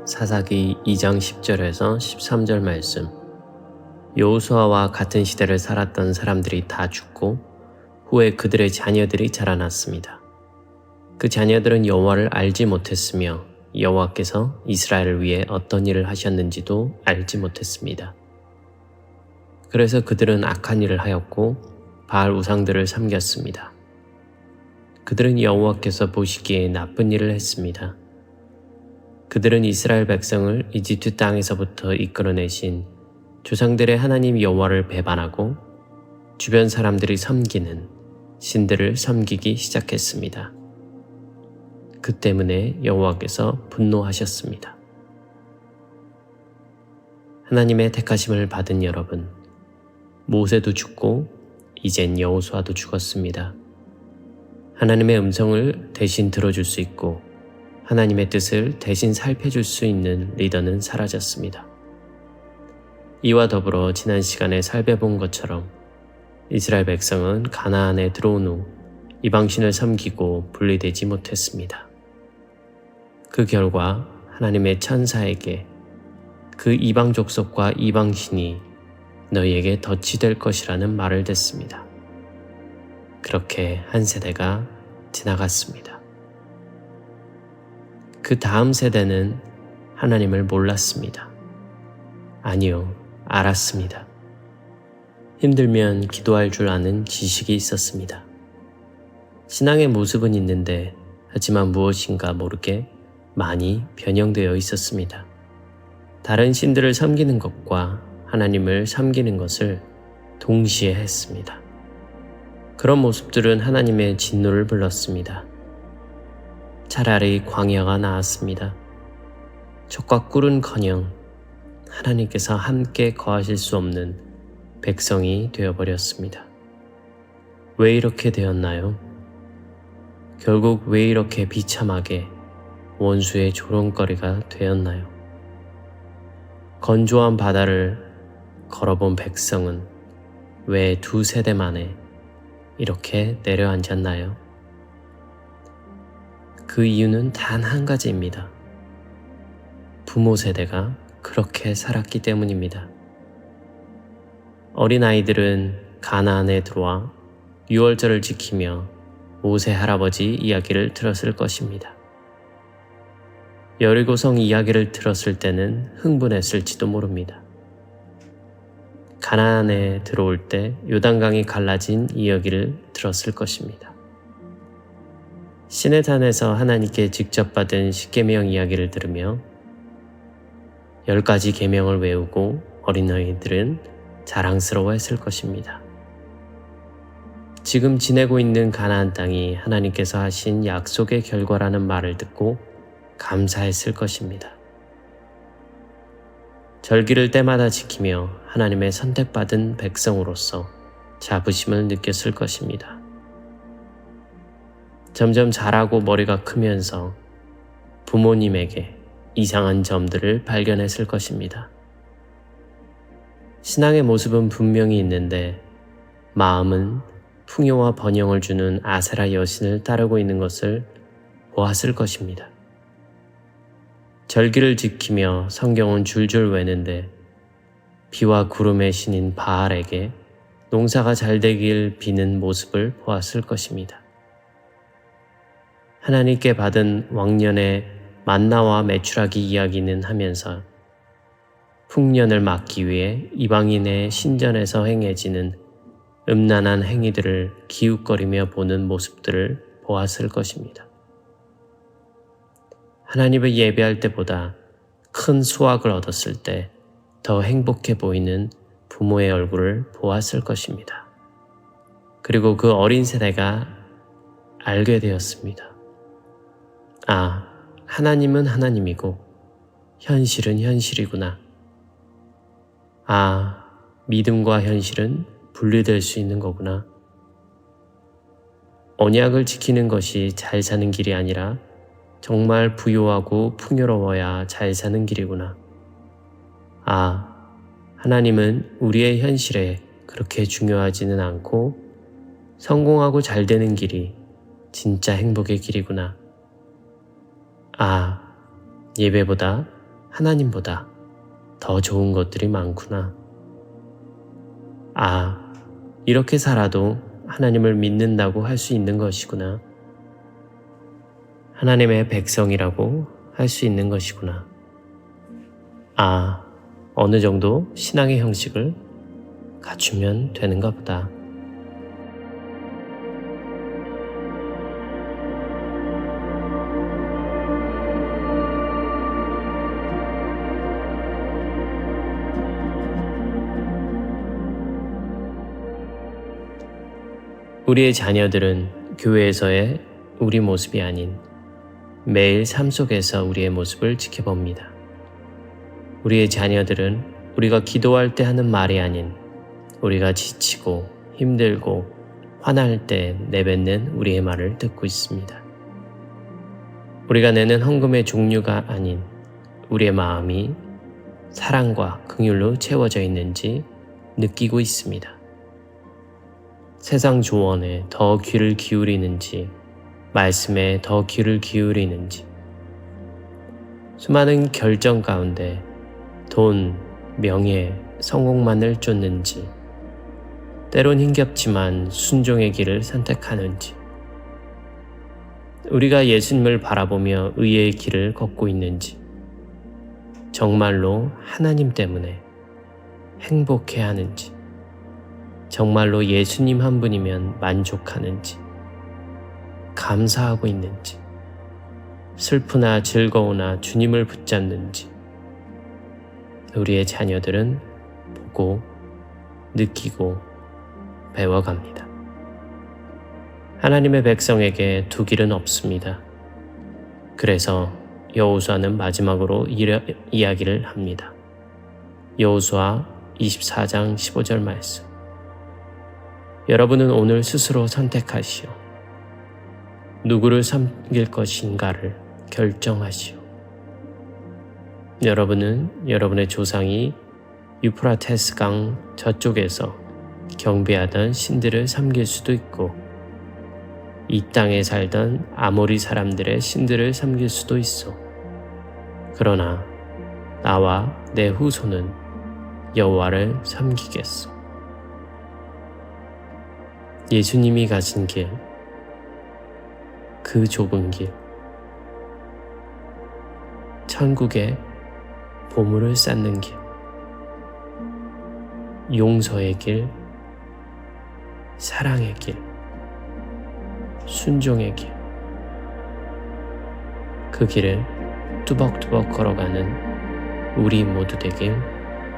사사기 2장 10절에서 13절 말씀. 여호수아와 같은 시대를 살았던 사람들이 다 죽고 후에 그들의 자녀들이 자라났습니다. 그 자녀들은 여호와를 알지 못했으며 여호와께서 이스라엘을 위해 어떤 일을 하셨는지도 알지 못했습니다. 그래서 그들은 악한 일을 하였고 바알 우상들을 섬겼습니다. 그들은 여호와께서 보시기에 나쁜 일을 했습니다. 그들은 이스라엘 백성을 이집트 땅에서부터 이끌어내신 조상들의 하나님 여호와를 배반하고 주변 사람들이 섬기는 신들을 섬기기 시작했습니다. 그 때문에 여호와께서 분노하셨습니다. 하나님의 택하심을 받은 여러분, 모세도 죽고 이젠 여호수아도 죽었습니다. 하나님의 음성을 대신 들어줄 수 있고 하나님의 뜻을 대신 살펴줄 수 있는 리더는 사라졌습니다. 이와 더불어 지난 시간에 살펴본 것처럼 이스라엘 백성은 가나안에 들어온 후 이방신을 섬기고 분리되지 못했습니다. 그 결과 하나님의 천사에게 그 이방 족속과 이방신이 너희에게 덫이 될 것이라는 말을 듣습니다. 그렇게 한 세대가 지나갔습니다. 그 다음 세대는 하나님을 몰랐습니다. 아니요, 알았습니다. 힘들면 기도할 줄 아는 지식이 있었습니다. 신앙의 모습은 있는데 하지만 무엇인가 모르게 많이 변형되어 있었습니다. 다른 신들을 섬기는 것과 하나님을 섬기는 것을 동시에 했습니다. 그런 모습들은 하나님의 진노를 불렀습니다. 차라리 광야가 나았습니다. 젖과 꿀은커녕 하나님께서 함께 거하실 수 없는 백성이 되어버렸습니다. 왜 이렇게 되었나요? 결국 왜 이렇게 비참하게 원수의 조롱거리가 되었나요? 건조한 바다를 걸어본 백성은 왜 2세대 만에 이렇게 내려앉았나요? 그 이유는 단 한 가지입니다. 부모 세대가 그렇게 살았기 때문입니다. 어린아이들은 가나안에 들어와 유월절을 지키며 모세 할아버지 이야기를 들었을 것입니다. 여리고성 이야기를 들었을 때는 흥분했을지도 모릅니다. 가나안에 들어올 때 요단강이 갈라진 이야기를 들었을 것입니다. 시내산에서 하나님께 직접 받은 십계명 이야기를 들으며 10가지 계명을 외우고 어린아이들은 자랑스러워했을 것입니다. 지금 지내고 있는 가나안 땅이 하나님께서 하신 약속의 결과라는 말을 듣고 감사했을 것입니다. 절기를 때마다 지키며 하나님의 선택받은 백성으로서 자부심을 느꼈을 것입니다. 점점 자라고 머리가 크면서 부모님에게 이상한 점들을 발견했을 것입니다. 신앙의 모습은 분명히 있는데 마음은 풍요와 번영을 주는 아세라 여신을 따르고 있는 것을 보았을 것입니다. 절기를 지키며 성경은 줄줄 외는데 비와 구름의 신인 바알에게 농사가 잘 되길 비는 모습을 보았을 것입니다. 하나님께 받은 왕년의 만나와 메추라기 이야기는 하면서 풍년을 막기 위해 이방인의 신전에서 행해지는 음란한 행위들을 기웃거리며 보는 모습들을 보았을 것입니다. 하나님을 예배할 때보다 큰 수확을 얻었을 때 더 행복해 보이는 부모의 얼굴을 보았을 것입니다. 그리고 그 어린 세대가 알게 되었습니다. 아, 하나님은 하나님이고 현실은 현실이구나. 아, 믿음과 현실은 분리될 수 있는 거구나. 언약을 지키는 것이 잘 사는 길이 아니라 정말 부유하고 풍요로워야 잘 사는 길이구나. 아, 하나님은 우리의 현실에 그렇게 중요하지는 않고 성공하고 잘 되는 길이 진짜 행복의 길이구나. 아, 예배보다 하나님보다 더 좋은 것들이 많구나. 아, 이렇게 살아도 하나님을 믿는다고 할 수 있는 것이구나. 하나님의 백성이라고 할 수 있는 것이구나. 아, 어느 정도 신앙의 형식을 갖추면 되는가 보다. 우리의 자녀들은 교회에서의 우리 모습이 아닌 매일 삶 속에서 우리의 모습을 지켜봅니다. 우리의 자녀들은 우리가 기도할 때 하는 말이 아닌 우리가 지치고 힘들고 화날 때 내뱉는 우리의 말을 듣고 있습니다. 우리가 내는 헌금의 종류가 아닌 우리의 마음이 사랑과 긍휼로 채워져 있는지 느끼고 있습니다. 세상 조언에 더 귀를 기울이는지 말씀에 더 귀를 기울이는지 수많은 결정 가운데 돈, 명예, 성공만을 쫓는지 때론 힘겹지만 순종의 길을 선택하는지 우리가 예수님을 바라보며 의의 길을 걷고 있는지 정말로 하나님 때문에 행복해하는지 정말로 예수님 한 분이면 만족하는지 감사하고 있는지 슬프나 즐거우나 주님을 붙잡는지 우리의 자녀들은 보고 느끼고 배워갑니다. 하나님의 백성에게 두 길은 없습니다. 그래서 여호수아는 마지막으로 이야기를 합니다. 여호수아 24장 15절 말씀. 여러분은 오늘 스스로 선택하시오. 누구를 섬길 것인가를 결정하시오. 여러분은 여러분의 조상이 유프라테스 강 저쪽에서 경배하던 신들을 섬길 수도 있고 이 땅에 살던 아모리 사람들의 신들을 섬길 수도 있어. 그러나 나와 내 후손은 여호와를 섬기겠소. 예수님이 가신 길, 그 좁은 길, 천국의 보물을 쌓는 길, 용서의 길, 사랑의 길, 순종의 길, 그 길을 뚜벅뚜벅 걸어가는 우리 모두 되길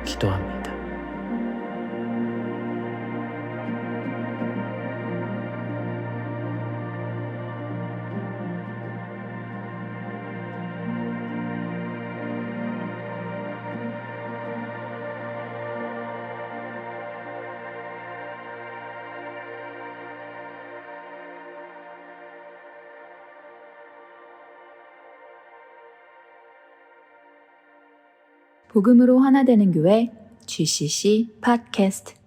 기도합니다. 복음으로 하나 되는 교회 GCC 팟캐스트